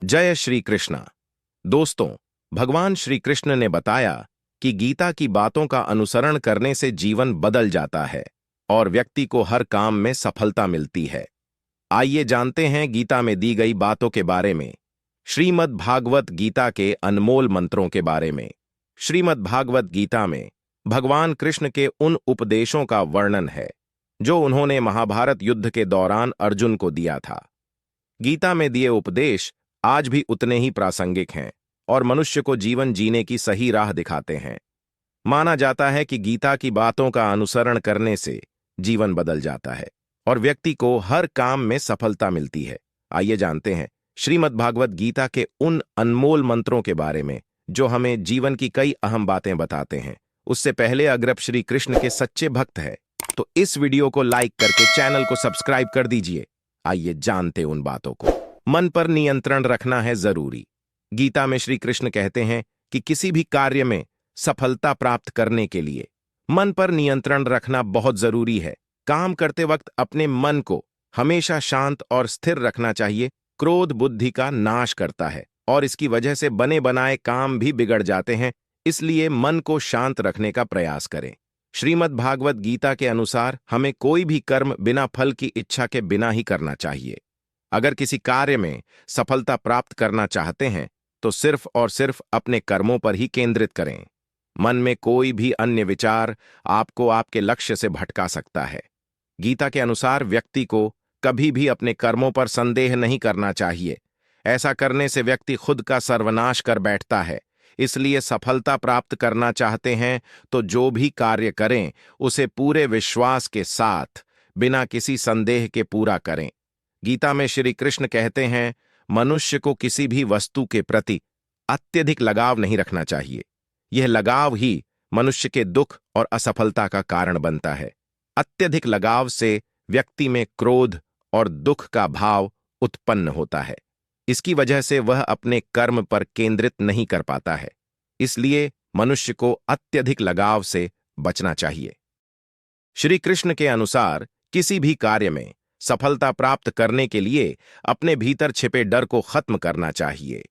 जय श्री कृष्णा। दोस्तों, भगवान श्री कृष्ण ने बताया कि गीता की बातों का अनुसरण करने से जीवन बदल जाता है और व्यक्ति को हर काम में सफलता मिलती है। आइए जानते हैं गीता में दी गई बातों के बारे में। श्रीमद् भागवत गीता के अनमोल मंत्रों के बारे में। श्रीमद् भागवत गीता में भगवान कृष्ण के उन उपदेशों का वर्णन है जो उन्होंने महाभारत युद्ध के दौरान अर्जुन को दिया था। गीता में दिए उपदेश आज भी उतने ही प्रासंगिक हैं और मनुष्य को जीवन जीने की सही राह दिखाते हैं। माना जाता है कि गीता की बातों का अनुसरण करने से जीवन बदल जाता है और व्यक्ति को हर काम में सफलता मिलती है। आइए जानते हैं श्रीमद् भागवत गीता के उन अनमोल मंत्रों के बारे में जो हमें जीवन की कई अहम बातें बताते हैं। उससे पहले अगर आप श्री कृष्ण के सच्चे भक्त हैं तो इस वीडियो को लाइक करके चैनल को सब्सक्राइब कर दीजिए। आइए जानते उन बातों को। मन पर नियंत्रण रखना है जरूरी। गीता में श्री कृष्ण कहते हैं कि किसी भी कार्य में सफलता प्राप्त करने के लिए मन पर नियंत्रण रखना बहुत जरूरी है। काम करते वक्त अपने मन को हमेशा शांत और स्थिर रखना चाहिए। क्रोध बुद्धि का नाश करता है और इसकी वजह से बने बनाए काम भी बिगड़ जाते हैं। इसलिए मन को शांत रखने का प्रयास करें। श्रीमद् भागवत गीता के अनुसार हमें कोई भी कर्म बिना फल की इच्छा के बिना ही करना चाहिए। अगर किसी कार्य में सफलता प्राप्त करना चाहते हैं तो सिर्फ और सिर्फ अपने कर्मों पर ही केंद्रित करें। मन में कोई भी अन्य विचार आपको आपके लक्ष्य से भटका सकता है। गीता के अनुसार व्यक्ति को कभी भी अपने कर्मों पर संदेह नहीं करना चाहिए। ऐसा करने से व्यक्ति खुद का सर्वनाश कर बैठता है। इसलिए सफलता प्राप्त करना चाहते हैं तो जो भी कार्य करें उसे पूरे विश्वास के साथ बिना किसी संदेह के पूरा करें। गीता में श्री कृष्ण कहते हैं मनुष्य को किसी भी वस्तु के प्रति अत्यधिक लगाव नहीं रखना चाहिए। यह लगाव ही मनुष्य के दुख और असफलता का कारण बनता है। अत्यधिक लगाव से व्यक्ति में क्रोध और दुख का भाव उत्पन्न होता है। इसकी वजह से वह अपने कर्म पर केंद्रित नहीं कर पाता है। इसलिए मनुष्य को अत्यधिक लगाव से बचना चाहिए। श्री कृष्ण के अनुसार किसी भी कार्य में सफलता प्राप्त करने के लिए अपने भीतर छिपे डर को खत्म करना चाहिए।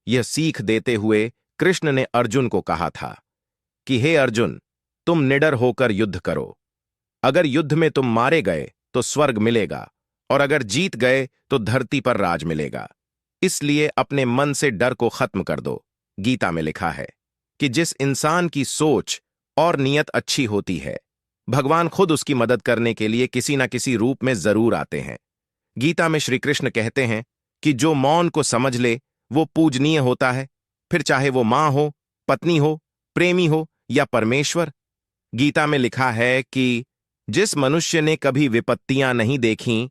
यह सीख देते हुए कृष्ण ने अर्जुन को कहा था कि हे अर्जुन, तुम निडर होकर युद्ध करो। अगर युद्ध में तुम मारे गए तो स्वर्ग मिलेगा और अगर जीत गए तो धरती पर राज मिलेगा। इसलिए अपने मन से डर को खत्म कर दो। गीता में लिखा है कि जिस इंसान की सोच और नीयत अच्छी होती है भगवान खुद उसकी मदद करने के लिए किसी न किसी रूप में जरूर आते हैं। गीता में श्री कृष्ण कहते हैं कि जो मौन को समझ ले वो पूजनीय होता है, फिर चाहे वो मां हो, पत्नी हो, प्रेमी हो या परमेश्वर। गीता में लिखा है कि जिस मनुष्य ने कभी विपत्तियां नहीं देखीं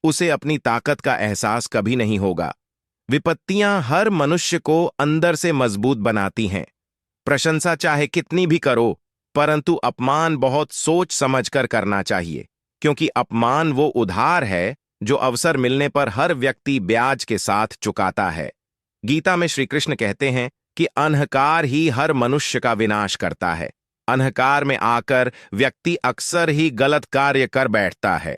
उसे अपनी ताकत का एहसास कभी नहीं होगा। विपत्तियां हर मनुष्य को अंदर से मजबूत बनाती हैं। प्रशंसा चाहे कितनी भी करो परंतु अपमान बहुत सोच समझकर करना चाहिए, क्योंकि अपमान वो उधार है जो अवसर मिलने पर हर व्यक्ति ब्याज के साथ चुकाता है। गीता में श्री कृष्ण कहते हैं कि अहंकार ही हर मनुष्य का विनाश करता है। अहंकार में आकर व्यक्ति अक्सर ही गलत कार्य कर बैठता है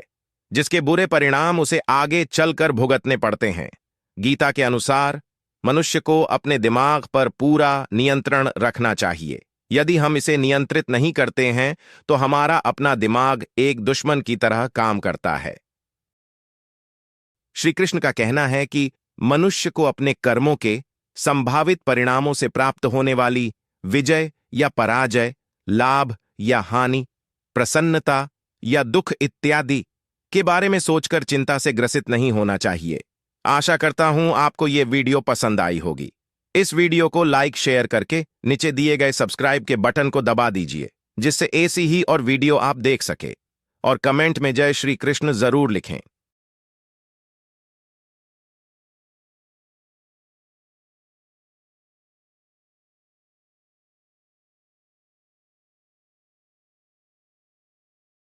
जिसके बुरे परिणाम उसे आगे चलकर भुगतने पड़ते हैं। गीता के अनुसार मनुष्य को अपने दिमाग पर पूरा नियंत्रण रखना चाहिए। यदि हम इसे नियंत्रित नहीं करते हैं तो हमारा अपना दिमाग एक दुश्मन की तरह काम करता है। श्री कृष्ण का कहना है कि मनुष्य को अपने कर्मों के संभावित परिणामों से प्राप्त होने वाली विजय या पराजय, लाभ या हानि, प्रसन्नता या दुख इत्यादि के बारे में सोचकर चिंता से ग्रसित नहीं होना चाहिए। आशा करता हूं आपको यह वीडियो पसंद आई होगी। इस वीडियो को लाइक शेयर करके नीचे दिए गए सब्सक्राइब के बटन को दबा दीजिए जिससे ऐसी ही और वीडियो आप देख सके और कमेंट में जय श्री कृष्ण जरूर लिखें।